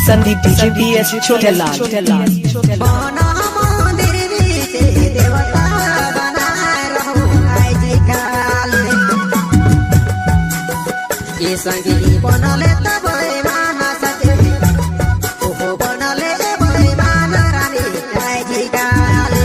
Sandeep DJ PS Chhotelal संगी बनले तब मानसते ओहो बनले मान रानी जय जय काले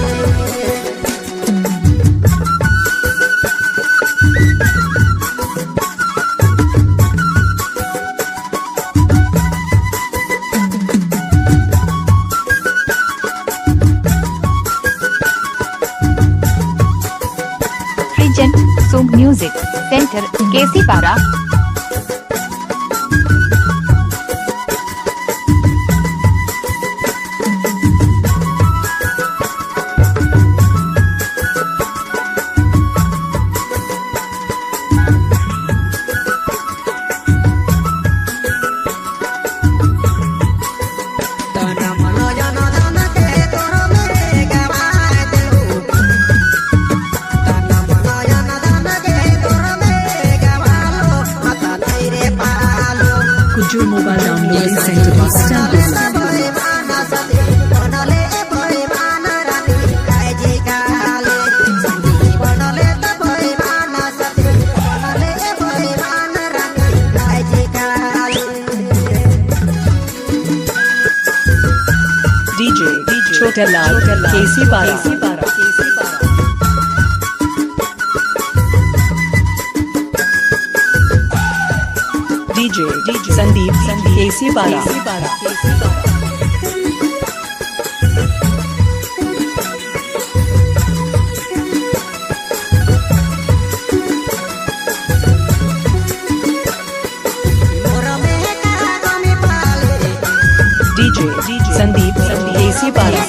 प्रेजेंट सोंग म्यूजिक सेंटर केसी पारा Mobile downloading center DJ Chhotelal केसी पारा DJ संदीप केसी पारा DJ संदीप केसी पारा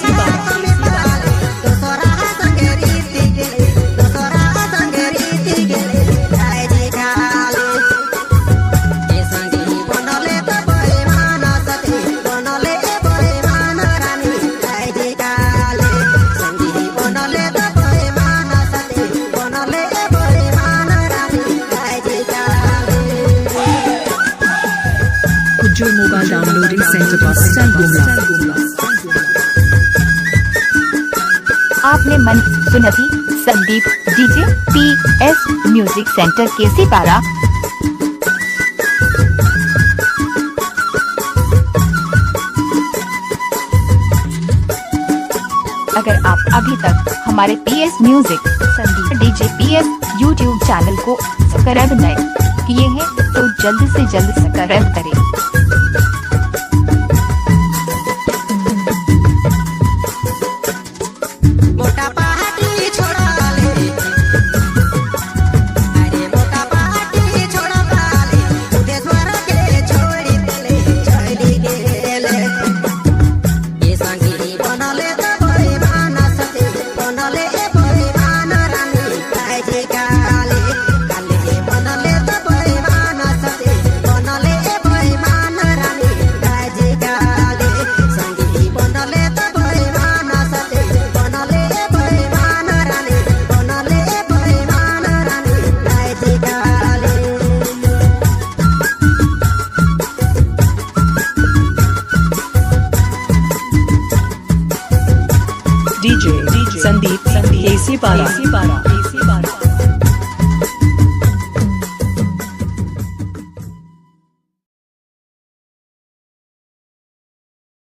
Mobile downloading center बस्टैंड गुमला। आपने मन सुना थी Sandeep DJ PS music centre केसी पारा। अगर आप अभी तक हमारे PS music Sandeep DJ PS YouTube channel को सब्सक्राइब नहीं किए हैं तो जल्द से जल्द सब्सक्राइब करें। DJ संदीप केसी पारा